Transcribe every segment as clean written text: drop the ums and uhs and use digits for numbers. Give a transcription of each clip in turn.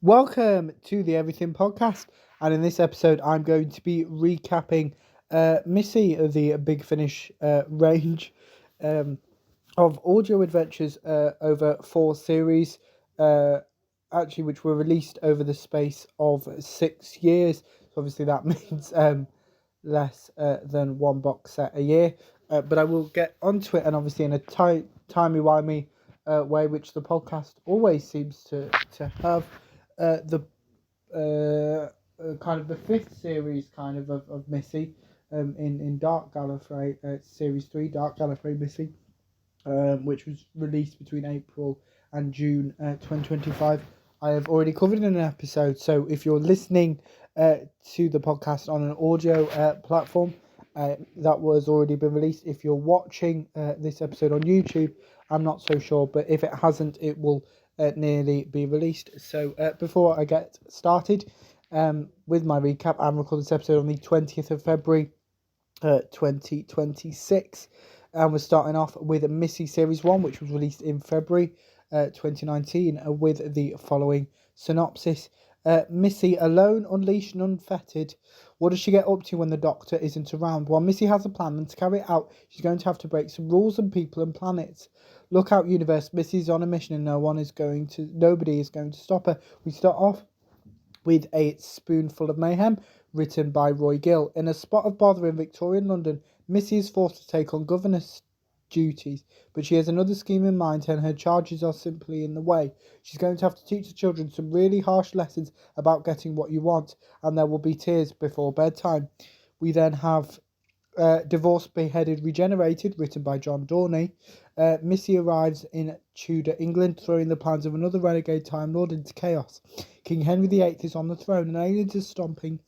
Welcome to the Everything Podcast, and in this episode, I'm going to be recapping Missy of the Big Finish range of audio adventures over 4 series, which were released over the space of 6 years. So obviously, that means less than one box set a year. But I will get onto it, and obviously in a timey-wimey way, which the podcast always seems to have. The kind of the fifth series of Missy in Dark Gallifrey, series 3, Dark Gallifrey Missy, which was released between April and June 2025. I have already covered in an episode, so if you're listening to the podcast on an audio platform, that was already been released. If you're watching this episode on YouTube, I'm not so sure, but if it hasn't, it will nearly be released. So before I get started with my recap, I'm recording this episode on the 20th of February 2026, and we're starting off with Missy Series 1, which was released in February 2019, with the following synopsis. Missy, alone, unleashed and unfettered. What does she get up to when the Doctor isn't around? Well, Missy has a plan, and to carry it out, she's going to have to break some rules and people and planets. Look out, universe. Missy's on a mission, and nobody is going to stop her. We start off with A Spoonful of Mayhem, written by Roy Gill. In a spot of bother in Victorian London, Missy is forced to take on governess duties, but she has another scheme in mind and her charges are simply in the way. She's going to have to teach the children some really harsh lessons about getting what you want, and there will be tears before bedtime. We then have Divorced, Beheaded, Regenerated, written by John Dorney. Missy arrives in Tudor England, throwing the plans of another renegade Time Lord into chaos. King Henry VIII is on the throne, and aliens are stomping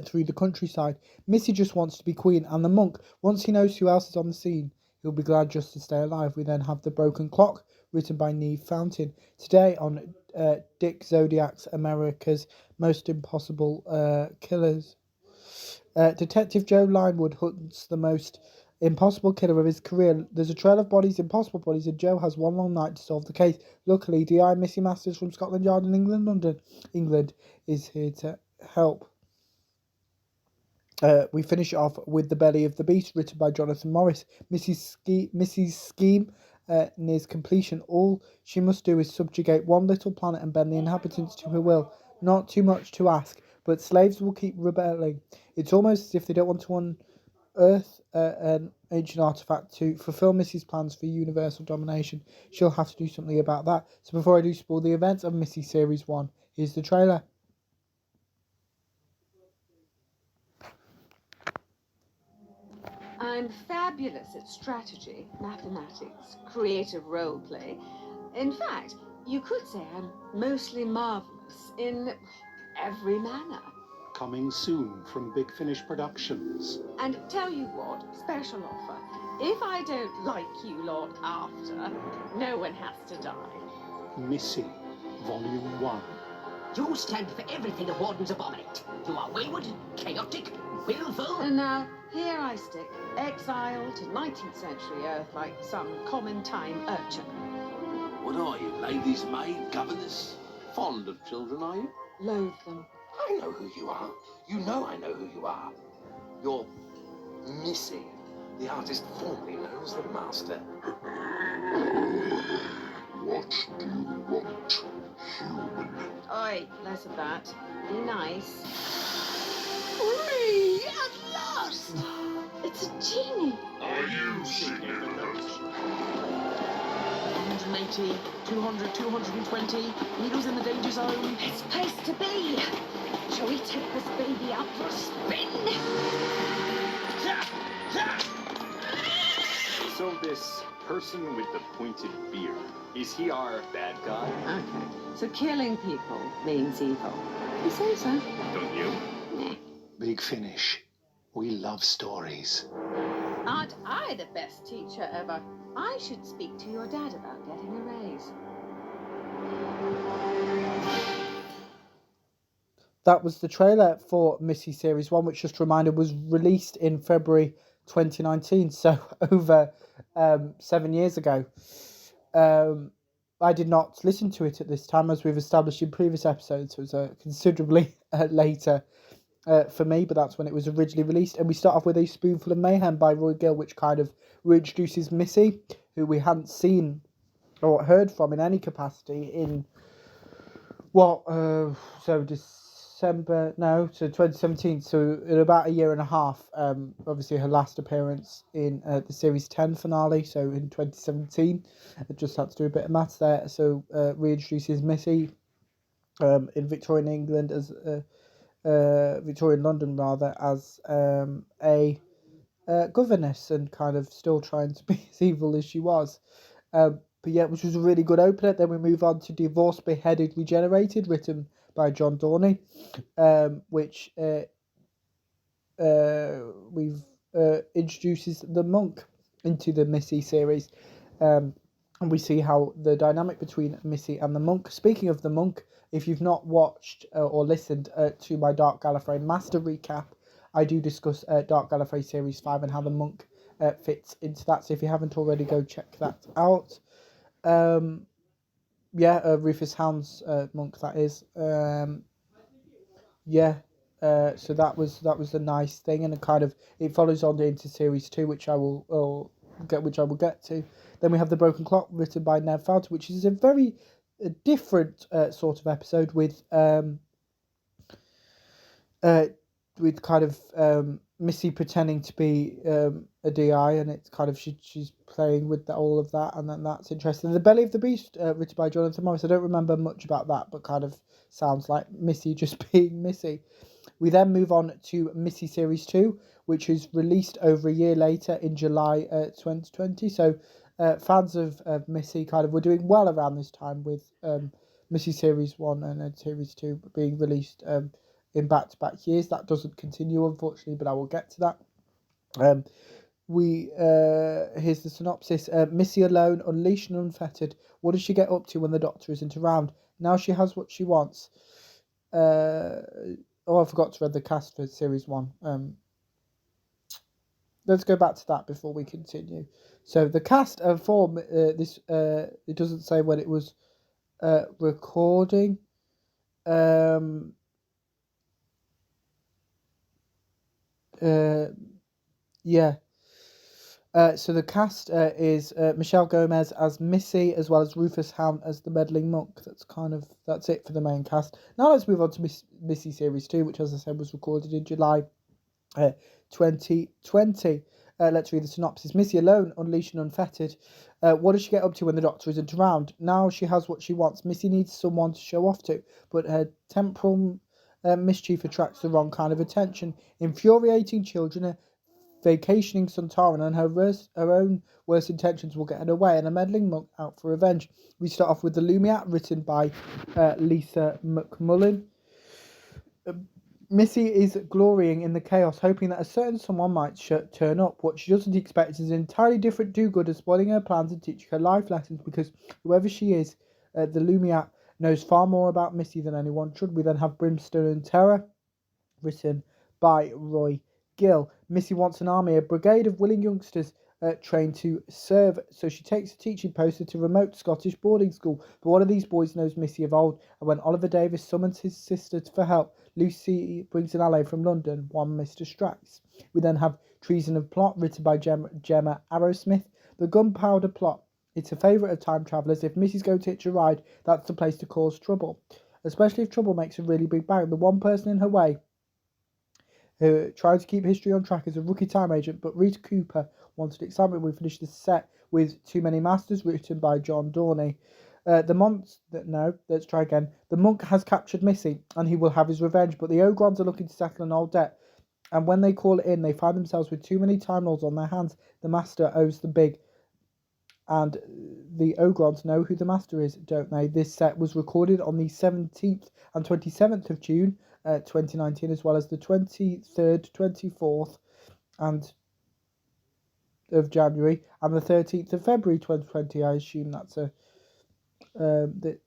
through the countryside. Missy just wants to be queen, and the monk, once he knows who else is on the scene, he'll be glad just to stay alive. We then have The Broken Clock, written by Neve Fountain. Today on Dick Zodiac's America's Most Impossible Killers. Detective Joe Linewood hunts the most impossible killer of his career. There's a trail of bodies, impossible bodies, and Joe has one long night to solve the case. Luckily, DI Missy Masters from Scotland Yard in England is here to help. We finish off with The Belly of the Beast, written by Jonathan Morris. Missy's scheme nears completion. All she must do is subjugate one little planet and bend the inhabitants to her will. Not too much to ask, but slaves will keep rebelling. It's almost as if they don't want to unearth an ancient artifact to fulfill Missy's plans for universal domination. She'll have to do something about that. So before I do spoil the events of Missy Series 1, here's the trailer. I'm fabulous at strategy, mathematics, creative role play. In fact, you could say I'm mostly marvelous in every manner. Coming soon from Big Finish Productions. And tell you what, special offer. If I don't like you lot after, no one has to die. Missy, Volume 1. You stand for everything the Wardens abominate. You are wayward, chaotic, willful. And now, here I stick, exiled to 19th century Earth like some common time urchin. What are you, lady's maid, governess? Fond of children, are you? Loathe them. I know who you are. You know I know who you are. You're Missy, the artist formerly known as the Master. What do you want, human? Oi, less of that. Be nice. Free at last! It's a genie. Are you singing those? 180, 200, 220. Needles in the danger zone. It's place to be. Shall we take this baby out for a spin? So this person with the pointed beard, is he our bad guy? Okay, so killing people means evil. You say so? Don't you? Nah. Big Finish. We love stories. Aren't I the best teacher ever? I should speak to your dad about getting a raise. That was the trailer for Missy Series 1, which, just a reminder, was released in February 2019, so over 7 years ago. I did not listen to it at this time, as we've established in previous episodes. It was considerably later for me, but that's when it was originally released. And we start off with A Spoonful of Mayhem by Roy Gill, which kind of reintroduces Missy, who we hadn't seen or heard from in any capacity in so 2017, so in about a year and a half. Obviously her last appearance in the series 10 finale, so in 2017. I just had to do a bit of maths there. So reintroduces Missy in Victorian England as Victorian London rather, as a governess, and kind of still trying to be as evil as she was. But yeah, which was a really good opener. Then we move on to Divorced, Beheaded, Regenerated, written by John Dorney, which introduces the monk into the Missy series. And we see how the dynamic between Missy and the monk. Speaking of the monk, if you've not watched or listened to my Dark Gallifrey Master Recap, I do discuss Dark Gallifrey Series 5 and how the monk fits into that. So if you haven't already, go check that out. Rufus Hound's monk, that is. So that was a nice thing, and it follows on into series 2, which I will get to. Then we have The Broken Clock, written by Nev Falter, which is a very different sort of episode with Missy pretending to be a DI, and it's kind of she's playing with all of that, and then that's interesting. The Belly of the Beast, written by Jonathan Morris. I don't remember much about that, but kind of sounds like Missy just being Missy. We then move on to Missy Series 2, which is released over a year later in July 2020. So fans of Missy were doing well around this time, with Missy Series 1 and Series 2 being released in back-to-back years. That doesn't continue, unfortunately, but I will get to that. Here's the synopsis. Missy alone, unleashed and unfettered. What does she get up to when the Doctor isn't around? Now she has what she wants. I forgot to read the cast for Series 1. Let's go back to that before we continue. So the cast for this, it doesn't say when it was recording. So the cast is Michelle Gomez as Missy, as well as Rufus Hound as the meddling monk. That's it for the main cast. Now let's move on to Missy Series 2, which, as I said, was recorded in July 2020. Let's read the synopsis. Missy alone, unleashed and unfettered. What does she get up to when the Doctor isn't around? Now she has what she wants. Missy needs someone to show off to, but her temporal mischief attracts the wrong kind of attention. Infuriating children, vacationing Sontaran, and her own worst intentions will get in her way, and a meddling monk out for revenge. We start off with The Lumiat, written by Lisa McMullen. Missy is glorying in the chaos, hoping that a certain someone might turn up. What she doesn't expect is an entirely different do-gooder spoiling her plans and teaching her life lessons, because whoever she is, the Lumiat knows far more about Missy than anyone should. We then have Brimstone and Terror, written by Roy Gill. Missy wants an army, a brigade of willing youngsters trained to serve, so she takes a teaching post at a remote Scottish boarding school. But one of these boys knows Missy of old, and when Oliver Davis summons his sister for help, Lucy brings an ally from London, one Mr. Strax. We then have Treason of Plot, written by Gemma Arrowsmith. The Gunpowder Plot. It's a favourite of time travellers. If Missy's going to hitch a ride, that's the place to cause trouble, especially if trouble makes a really big bang. The one person in her way who tried to keep history on track as a rookie time agent, but Rita Cooper wanted excitement. We finished the set with Too Many Masters, written by John Dorney. The monk has captured Missy, and he will have his revenge, but the Ogrons are looking to settle an old debt, and when they call it in, they find themselves with too many Time Lords on their hands. The Master owes them big, and the Ogrons know who the Master is, don't they? This set was recorded on the 17th and 27th of June, 2019, as well as the 23rd, 24th, and of January, and the 13th of February 2020. I assume that's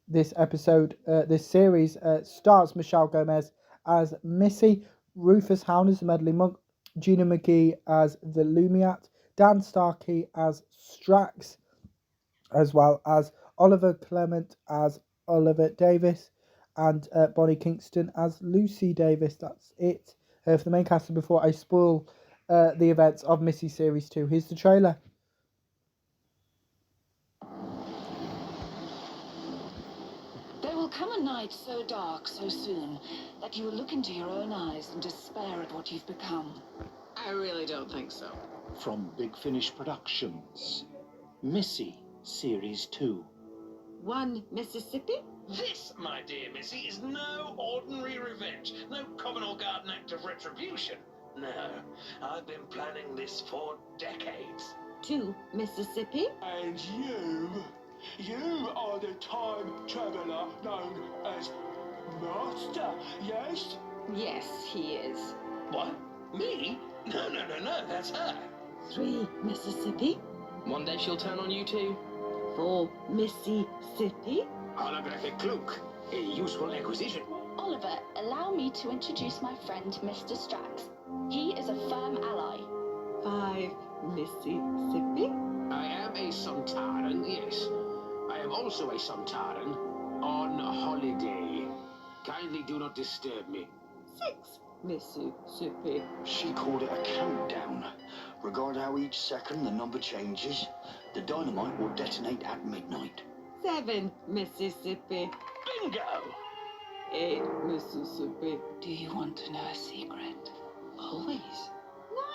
this episode, this series stars Michelle Gomez as Missy, Rufus Hound as the meddling monk, Gina McGee as the Lumiat, Dan Starkey as Strax, as well as Oliver Clement as Oliver Davis, and Bonnie Kingston as Lucy Davis. That's it for the main cast. And before I spoil the events of Missy Series 2, here's the trailer. There will come a night so dark, so soon, that you will look into your own eyes and despair at what you've become. I really don't think so. From Big Finish Productions, Missy Series 2. One Mississippi? This, my dear Missy, is no ordinary revenge. No common or garden act of retribution. No, I've been planning this for decades. Two Mississippi? And you are the time traveler known as Master, yes? Yes, he is. What? Me? No, that's her. Three Mississippi? One day she'll turn on you too. Four Mississippi? Holographic cloak. A useful acquisition. Oliver, allow me to introduce my friend, Mr. Strax. He is a firm ally. Five Mississippi? I am a Sontaran, yes. I am also a Sontaran on holiday. Kindly do not disturb me. Six Mississippi? She called it a countdown. Regard how each second the number changes. The dynamite will detonate at midnight. Seven Mississippi? Bingo! Eight Mississippi? Do you want to know a secret? Always.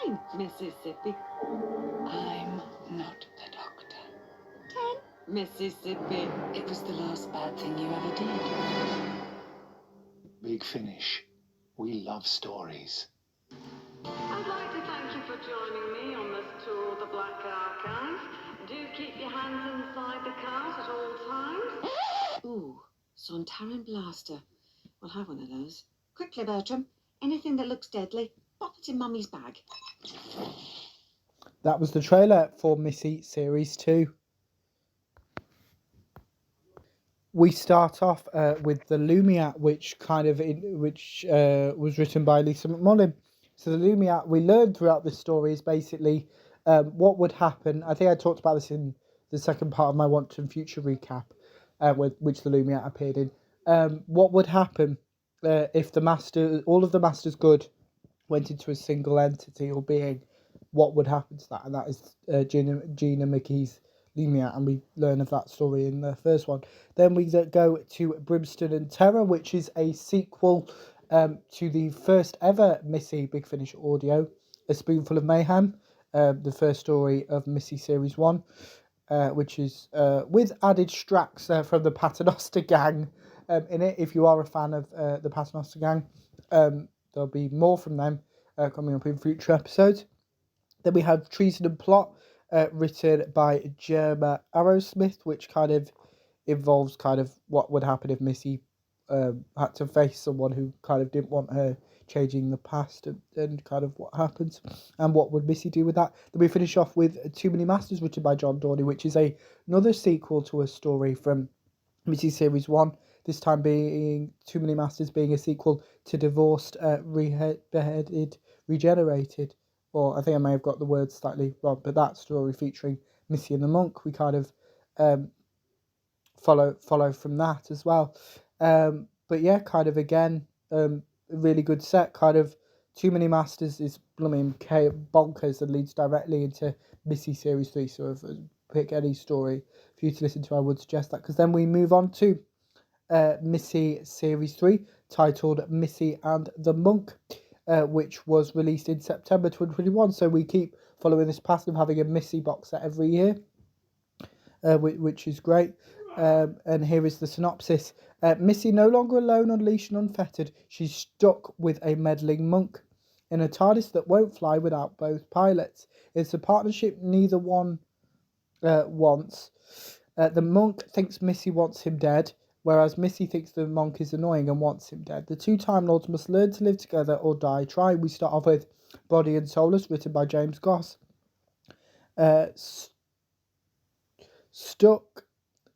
Nine Mississippi? I'm not the doctor. 10 Mississippi? It was the last bad thing you ever did. Big Finish. We love stories. I'd like to thank you for joining me on this tour of the Black Archive. Do keep your hands inside the cars at all times. Ooh, Sontaran blaster. We'll have one of those. Quickly, Bertram. Anything that looks deadly, pop it in Mummy's bag. That was the trailer for Missy Series 2. We start off with the Lumiat, which was written by Lisa McMullen. So the Lumiat, we learned throughout this story, is basically what would happen. I think I talked about this in the second part of my Want and Future recap, which the Lumiat appeared in. What would happen if all of the Master's good went into a single entity or being? What would happen to that? And that is Gina McKee's Lumiat, and we learn of that story in the first one. Then we go to Brimstone and Terror, which is a sequel to the first ever Missy Big Finish audio, A Spoonful of Mayhem, the first story of Missy Series 1, which is with added Strax from the Paternoster Gang in it. If you are a fan of the Paternoster Gang, there'll be more from them coming up in future episodes. Then we have Treason and Plot, written by Gemma Arrowsmith, which kind of involves what would happen if Missy had to face someone who kind of didn't want her changing the past, and kind of what happens and what would Missy do with that. Then we finish off with Too Many Masters, written by John Dorney, which is another sequel to a story from Missy Series 1, this time being Too Many Masters being a sequel to Divorced, Beheaded, Regenerated. Or I think I may have got the words slightly wrong, but that story featuring Missy and the Monk, we kind of follow from that as well. But yeah, kind of again, a really good set. Kind of Too Many Masters is blooming bonkers and leads directly into Missy Series 3. So if pick any story for you to listen to, I would suggest that. Because then we move on to Missy Series 3, titled Missy and the Monk, which was released in September 2021. So we keep following this pattern of having a Missy box set every year, which is great. And here is the synopsis. Missy no longer alone, unleashed and unfettered. She's stuck with a meddling monk in a TARDIS that won't fly without both pilots. It's a partnership neither one wants. The monk thinks Missy wants him dead, whereas Missy thinks the monk is annoying and wants him dead. The two Time Lords must learn to live together or die trying. We start off with Body and Soulless, written by James Goss. Stuck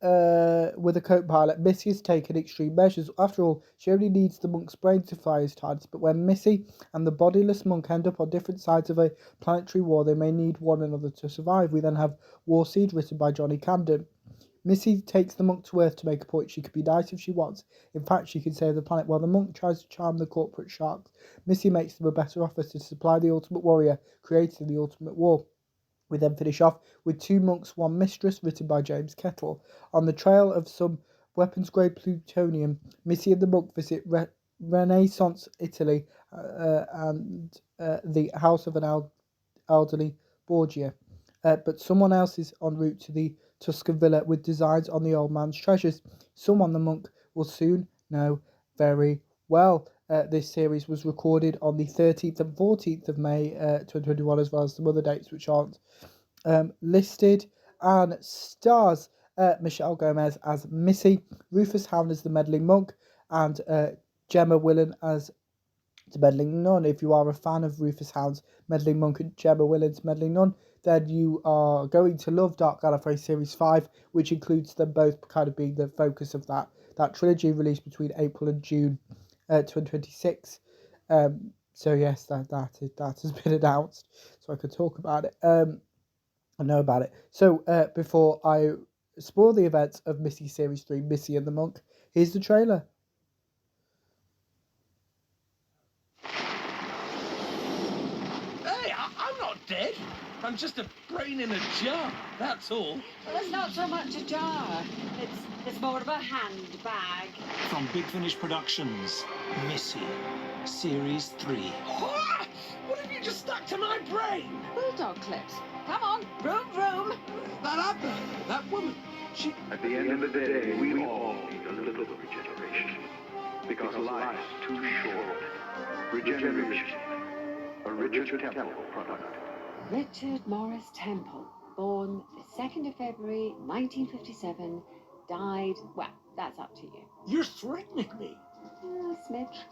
with a co-pilot, Missy has taken extreme measures. After all, she only needs the monk's brain to fly his TARDIS, but when Missy and the bodiless monk end up on different sides of a planetary war, they may need one another to survive. We then have Warseed, written by Johnny Camden. Missy takes the monk to Earth to make a point. She could be nice if she wants. In fact, she can save the planet while the monk tries to charm the corporate sharks. Missy makes them a better offer to supply the ultimate warrior, creating the ultimate war. We then finish off with Two Monks, One Mistress, written by James Kettle. On the trail of some weapons-grade plutonium, Missy and the monk visit Renaissance Italy and the house of an elderly Borgia. But someone else is en route to the Tuscan villa with designs on the old man's treasures. Someone the monk will soon know very well. This series was recorded on the 13th and 14th of May 2021, as well as some other dates which aren't listed, and stars Michelle Gomez as Missy, Rufus Hound as the meddling monk, and Gemma Willen as the meddling nun. If you are a fan of Rufus Hound's meddling monk and Gemma Willen's meddling nun, then you are going to love Dark Gallifrey Series 5, which includes them both kind of being the focus of that trilogy released between April and June 2026. So yes, that has been announced, so I could talk about it. I know about it. So before I spoil the events of Missy Series 3, Missy and the Monk, here's the trailer. Hey, I'm not dead. I'm just a brain in a jar, that's all. Well, it's not so much a jar. It's more of a handbag. From Big Finish Productions, Missy, Series 3. What? What have you just stuck to my brain? Bulldog clips. Come on, room. That woman, she... At the end of the day, we all need a little regeneration. Because life's too short. Regeneration. A Richard Temple product. Richard Morris Temple, born the 2nd of February 1957, died, well, that's up to you. You're threatening me. Smidge.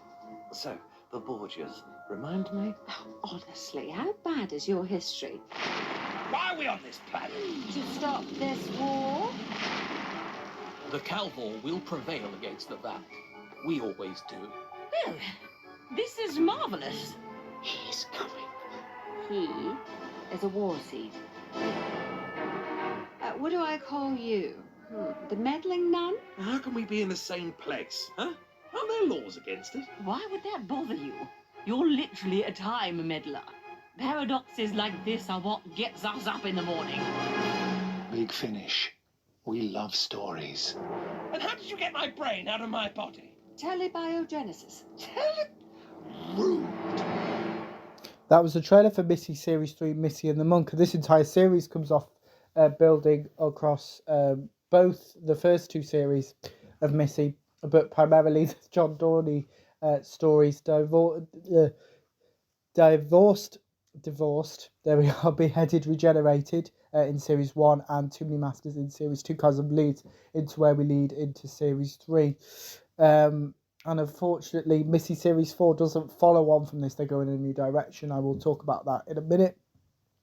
So, the Borgias, remind me? Oh, honestly, how bad is your history? Why are we on this planet? To stop this war? The Calvor will prevail against the Vat. We always do. Well, this is marvelous. He's coming. He is a war seed. What do I call you? The meddling nun? How can we be in the same place, huh? Aren't there laws against it? Why would that bother you? You're literally a time meddler. Paradoxes like this are what gets us up in the morning. Big Finish. We love stories. And how did you get my brain out of my body? Telebiogenesis. Rude. That was the trailer for Missy Series 3, Missy and the Monk. This entire series comes off building across both the first two series of Missy, but primarily the John Dorney stories. Divorced, there we are, Beheaded, Regenerated in Series 1, and Too Many Masters in Series 2 kind of leads into where we lead into Series 3. And unfortunately, Missy Series 4 doesn't follow on from this. They go in a new direction. I will talk about that in a minute.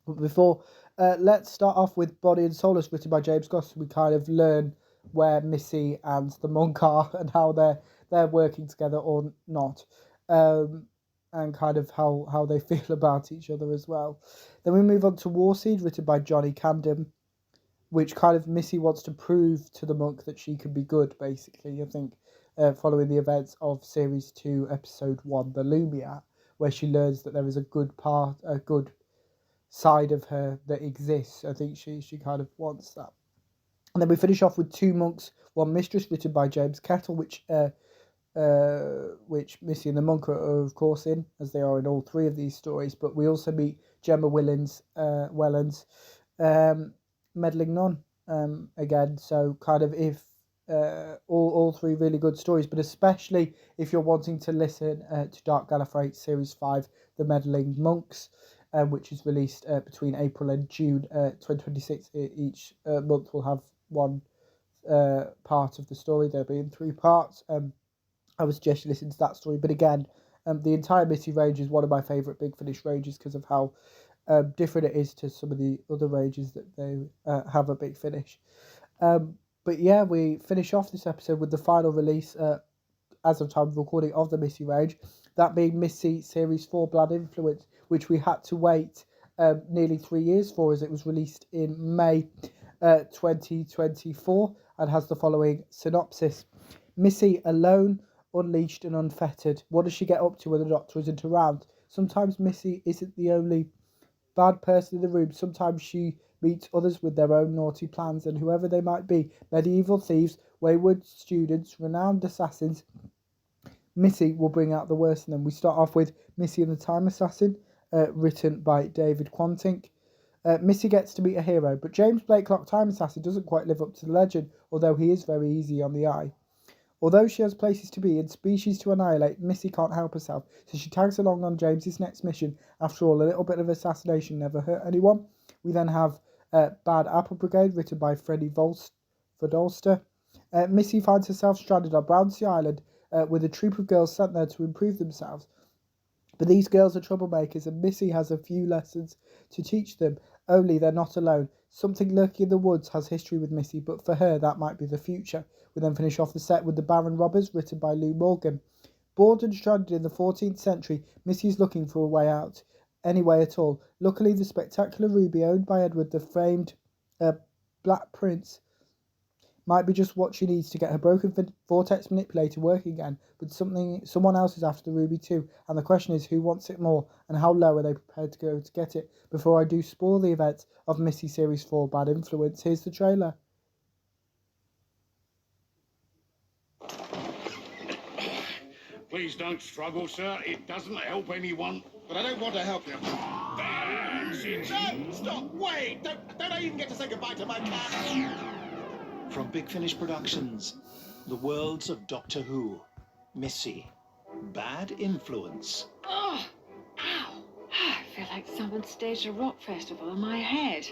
But before, let's start off with Body and Soulless, written by James Goss. We kind of learn where Missy and the monk are and how they're working together or not. And kind of how they feel about each other as well. Then we move on to Warseed, written by Johnny Camden, which kind of Missy wants to prove to the monk that she can be good, basically, I think, following the events of Series 2, Episode 1, The Lumia, where she learns that there is a good side of her that exists. I think she kind of wants that. And then we finish off with Two Monks, One Mistress, written by James Kettle, which Missy and the Monk are of course in, as they are in all three of these stories. But we also meet Gemma Wellens, meddling nun again. So kind of if all three really good stories, but especially if you're wanting to listen to Dark Gallifrey Series 5, The Meddling Monks, which is released between April and June 2026. Each month will have one part of the story. There'll be in 3 parts. I would suggest you listen to that story. But again, the entire Missy range is one of my favourite Big Finish ranges because of how different it is to some of the other ranges that they have a Big Finish. But yeah, we finish off this episode with the final release, as of time of recording, of the Missy range. That being Missy Series 4, Blood Influence, which we had to wait nearly 3 years for, as it was released in May 2024, and has the following synopsis. Missy, alone, unleashed and unfettered. What does she get up to when the Doctor isn't around? Sometimes Missy isn't the only bad person in the room. Sometimes she meets others with their own naughty plans, and whoever they might be, medieval thieves, wayward students, renowned assassins, Missy will bring out the worst in them. We start off with Missy and the Time Assassin, written by David Quantick. Missy gets to meet a hero, but James Blakelock Time Assassin doesn't quite live up to the legend, although he is very easy on the eye. Although she has places to be and species to annihilate, Missy can't help herself, so she tags along on James's next mission. After all, a little bit of assassination never hurt anyone. We then have Bad Apple Brigade, written by Freddie Verdolster. Missy finds herself stranded on Brownsea Island with a troop of girls sent there to improve themselves. But these girls are troublemakers, and Missy has a few lessons to teach them. Only they're not alone. Something lurking in the woods has history with Missy, but for her that might be the future. We then finish off the set with The Baron Robbers, written by Lou Morgan. Bored and stranded in the 14th century, Missy is looking for a way out, any way at all. Luckily, the spectacular ruby owned by Edward, the famed Black Prince, might be just what she needs to get her broken vortex manipulator working again, but someone else is after the ruby too, and the question is who wants it more, and how low are they prepared to go to get it. Before I do spoil the events of Missy Series 4 Bad Influence, here's the trailer. Please don't struggle, sir. It doesn't help anyone. But I don't want to help you. That's it. No! Stop! Wait! Don't I even get to say goodbye to my cat? From Big Finish Productions, the worlds of Doctor Who, Missy, Bad Influence. Oh, ow. I feel like someone staged a rock festival in my head.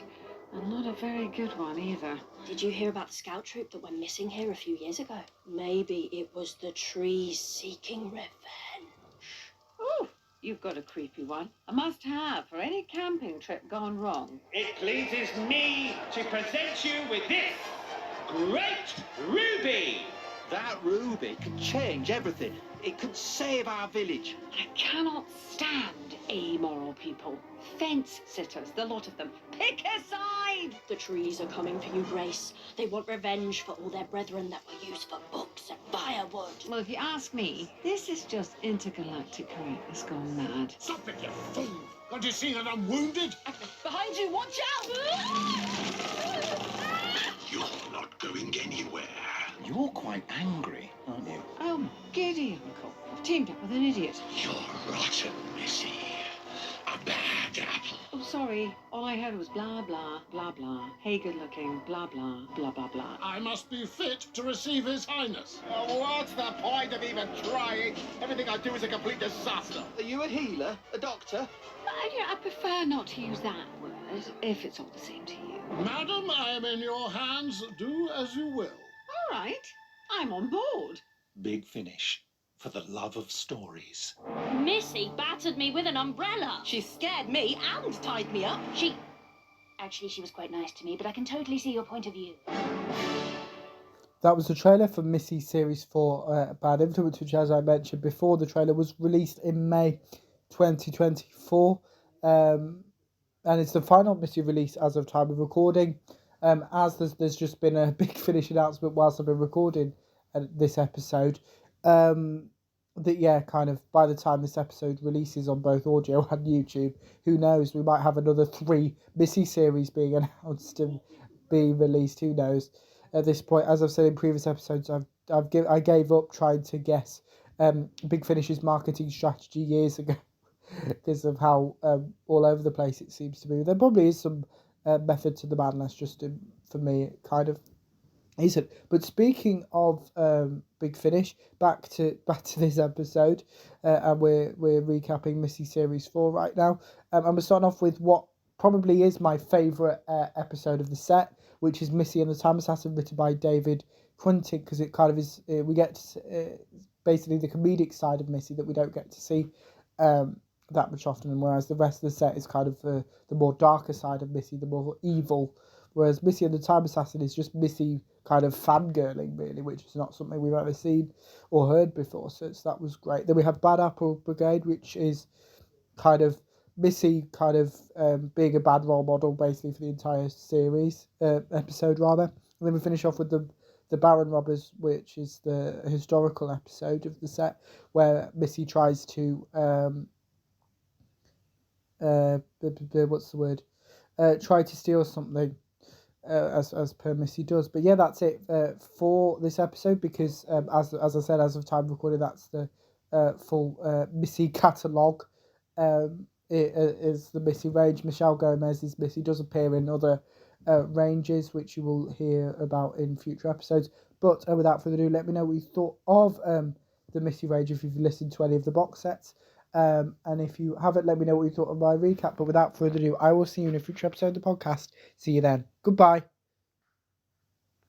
And not a very good one either. Did you hear about the scout troop that went missing here a few years ago? Maybe it was the trees seeking revenge. Oh, you've got a creepy one. A must-have for any camping trip gone wrong. It pleases me to present you with this great ruby. That ruby could change everything. It could save our village. I cannot stand amoral people. Fence sitters, the lot of them. Pick a side! The trees are coming for you, Grace. They want revenge for all their brethren that were used for books and firewood. Well, if you ask me, this is just intergalactic correctness gone mad. Stop it, you fool! Can't you see that I'm wounded? Behind you, watch out! You're not going anywhere. You're quite angry, aren't you? Oh, giddy, Uncle. I've teamed up with an idiot. You're rotten, Missy. A bad apple. Oh, sorry. All I heard was blah, blah, blah, blah. Hey, good looking, blah, blah, blah, blah, blah. I must be fit to receive His Highness. Oh, what's the point of even trying? Everything I do is a complete disaster. Are you a healer? A doctor? I prefer not to use that word, if it's all the same to you. Madam, I am in your hands. Do as you will. All right. I'm on board. Big Finish, for the love of stories. Missy battered me with an umbrella. She scared me and tied me up. Actually, she was quite nice to me, but I can totally see your point of view. That was the trailer for Missy Series 4 Bad Influence, which, as I mentioned before, the trailer was released in May 2024. And it's the final Missy release as of time of recording. As there's just been a Big Finish announcement whilst I've been recording this episode. That, yeah, kind of by the time this episode releases on both audio and YouTube, who knows, we might have another 3 Missy series being announced and being released. Who knows? At this point, as I've said in previous episodes, I gave up trying to guess Big Finish's marketing strategy years ago because of how all over the place it seems to be. There probably is some method to the madness, just for me it kind of isn't. But speaking of Big Finish, back to this episode, and we're recapping Missy Series 4 right now. And we're starting off with what probably is my favourite episode of the set, which is Missy and the Time Assassin, written by David Quantick, because it kind of is, we get basically the comedic side of Missy that we don't get to see that much often, and whereas the rest of the set is kind of the more darker side of Missy, the more evil, whereas Missy and the Time Assassin is just Missy kind of fangirling, really, which is not something we've ever seen or heard before, so that was great. Then we have Bad Apple Brigade, which is kind of Missy kind of being a bad role model basically for the entire series, episode rather. And then we finish off with the Baron Robbers, which is the historical episode of the set, where Missy tries to what's the word? Try to steal something, as per Missy does. But yeah, that's it for this episode, because as I said, as of time recording, that's the full Missy catalogue. It is the Missy range. Michelle Gomez's Missy does appear in other ranges, which you will hear about in future episodes. But without further ado, let me know what you thought of the Missy range if you've listened to any of the box sets. And if you haven't, let me know what you thought of my recap. But without further ado, I will see you in a future episode of the podcast. See you then. Goodbye.